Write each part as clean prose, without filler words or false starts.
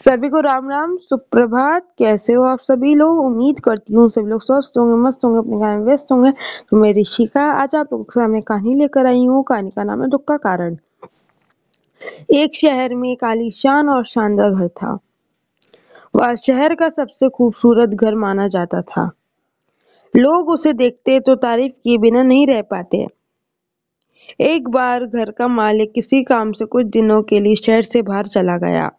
सभी को राम राम सुप्रभात। कैसे हो आप सभी लोग? उम्मीद करती हूँ सभी लोग स्वस्थ होंगे, मस्त होंगे, अपने काम में व्यस्त होंगे। तो मैं ऋषिका आज आप लोगों के सामने कहानी लेकर आई हूँ। कहानी का नाम है दुख का कारण। एक शहर में एक आलीशान और शानदार घर था। वह शहर का सबसे खूबसूरत घर माना जाता था। लोग उसे देखते तो तारीफ किए बिना नहीं रह पाते। एक बार घर का मालिक किसी काम से कुछ दिनों के लिए शहर से बाहर चला गया।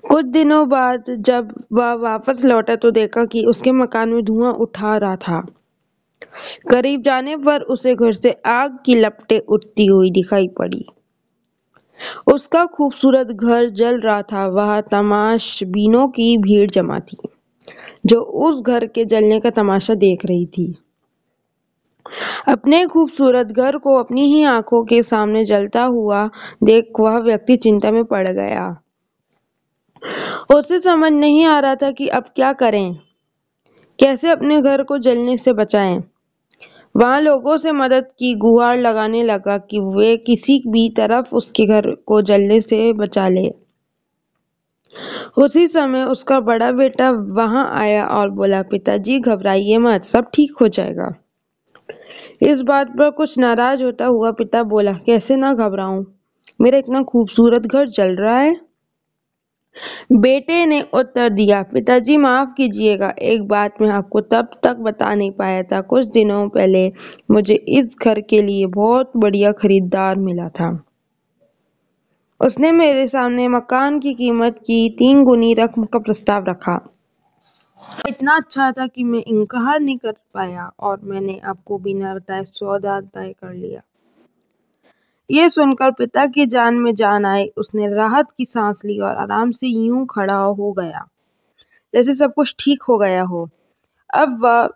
कुछ दिनों बाद जब वह वापस लौटा तो देखा कि उसके मकान में धुआं उठा रहा था। करीब जाने पर उसे घर से आग की लपटें उठती हुई दिखाई पड़ी। उसका खूबसूरत घर जल रहा था। वहां तमाशबीनों की भीड़ जमा थी जो उस घर के जलने का तमाशा देख रही थी। अपने खूबसूरत घर को अपनी ही आंखों के सामने जलता हुआ देख वह व्यक्ति चिंता में पड़ गया। उसे समझ नहीं आ रहा था कि अब क्या करें, कैसे अपने घर को जलने से बचाएं। वहां लोगों से मदद की गुहार लगाने लगा कि वे किसी भी तरफ उसके घर को जलने से बचा ले। उसी समय उसका बड़ा बेटा वहां आया और बोला, पिताजी घबराइए मत, सब ठीक हो जाएगा। इस बात पर कुछ नाराज होता हुआ पिता बोला, कैसे ना घबराऊं, मेरा इतना खूबसूरत घर जल रहा है। बेटे ने उत्तर दिया, पिताजी माफ कीजिएगा, एक बात मैं आपको तब तक बता नहीं पाया था। कुछ दिनों पहले मुझे इस घर के लिए बहुत बढ़िया खरीदार मिला था। उसने मेरे सामने मकान की कीमत की 3 गुनी रकम का प्रस्ताव रखा। इतना अच्छा था कि मैं इनकार नहीं कर पाया और मैंने आपको बिना बताए सौदा तय कर लिया। ये सुनकर पिता की जान में जान आई। उसने राहत की सांस ली और आराम से यूं खड़ा हो गया जैसे सब कुछ ठीक हो गया हो। अब वह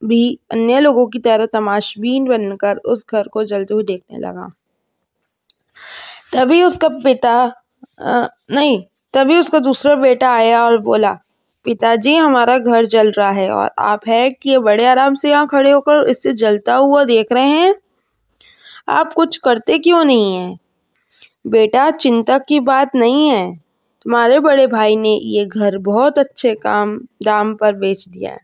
भी अन्य लोगों की तरह तमाशबीन बनकर उस घर को जलते हुए देखने लगा। तभी उसका तभी उसका दूसरा बेटा आया और बोला, पिताजी हमारा घर जल रहा है और आप है कि बड़े आराम से यहाँ खड़े होकर इससे जलता हुआ देख रहे हैं। आप कुछ करते क्यों नहीं हैं? बेटा, चिंता की बात नहीं है। तुम्हारे बड़े भाई ने ये घर बहुत अच्छे दाम पर बेच दिया है।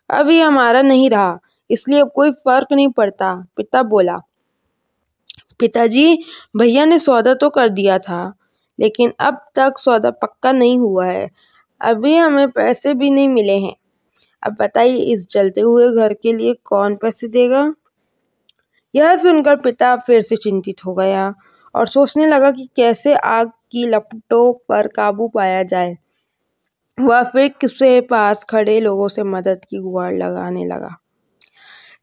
अब ये हमारा नहीं रहा, इसलिए अब कोई फर्क नहीं पड़ता, पिता बोला। पिताजी, भैया ने सौदा तो कर दिया था, लेकिन अब तक सौदा पक्का नहीं हुआ है। अभी हमें पैसे भी नहीं मिले हैं। अब बताइए, इस जलते हुए घर के लिए कौन पैसे देगा? यह सुनकर पिता फिर से चिंतित हो गया और सोचने लगा कि कैसे आग की लपटों पर काबू पाया जाए। वह फिर से पास खड़े लोगों से मदद की गुहार लगाने लगा।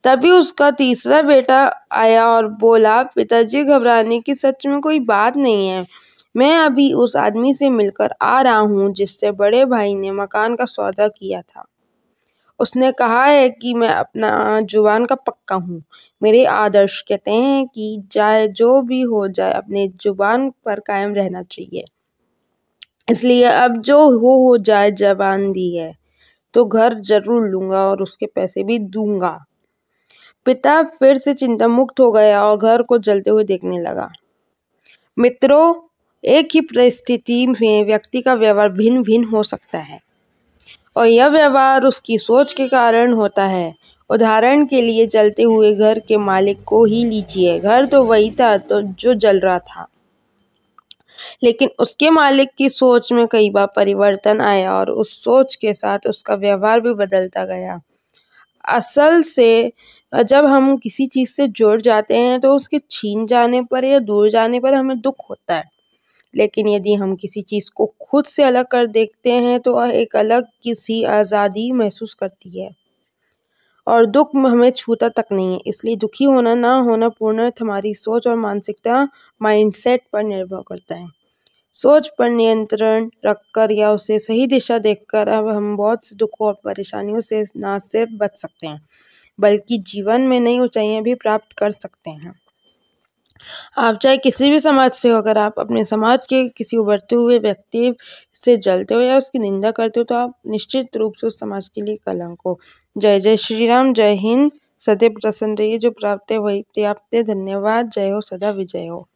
तभी उसका तीसरा बेटा आया और बोला, पिताजी घबराने की सच में कोई बात नहीं है। मैं अभी उस आदमी से मिलकर आ रहा हूँ जिससे बड़े भाई ने मकान का सौदा किया था। उसने कहा है कि मैं अपना जुबान का पक्का हूँ। मेरे आदर्श कहते हैं कि चाहे जो भी हो जाए अपने जुबान पर कायम रहना चाहिए। इसलिए अब जो हो जाए, जबान दी है तो घर जरूर लूंगा और उसके पैसे भी दूंगा। पिता फिर से चिंता मुक्त हो गया और घर को जलते हुए देखने लगा। मित्रों, एक ही परिस्थिति में व्यक्ति का व्यवहार भिन्न भिन्न हो सकता है और यह व्यवहार उसकी सोच के कारण होता है। उदाहरण के लिए जलते हुए घर के मालिक को ही लीजिए। घर तो वही था तो जो जल रहा था, लेकिन उसके मालिक की सोच में कई बार परिवर्तन आया और उस सोच के साथ उसका व्यवहार भी बदलता गया। असल से जब हम किसी चीज से जुड़ जाते हैं तो उसके छीन जाने पर या दूर जाने पर हमें दुख होता है, लेकिन यदि हम किसी चीज को खुद से अलग कर देखते हैं तो वह एक अलग किसी आज़ादी महसूस करती है और दुख हमें छूता तक नहीं है। इसलिए दुखी होना ना होना पूर्णतः हमारी सोच और मानसिकता माइंडसेट पर निर्भर करता है। सोच पर नियंत्रण रखकर या उसे सही दिशा देखकर अब हम बहुत से दुखों और परेशानियों से न सिर्फ बच सकते हैं बल्कि जीवन में नई ऊंचाइयां भी प्राप्त कर सकते हैं। आप चाहे किसी भी समाज से हो, अगर आप अपने समाज के किसी उभरते हुए व्यक्ति से जलते हो या उसकी निंदा करते हो तो आप निश्चित रूप से उस समाज के लिए कलंक हो। जय जय श्री राम। जय हिंद। सदैव प्रसन्न रहिए। जो प्राप्त है वही पर्याप्त है। धन्यवाद। जय हो, सदा विजय हो।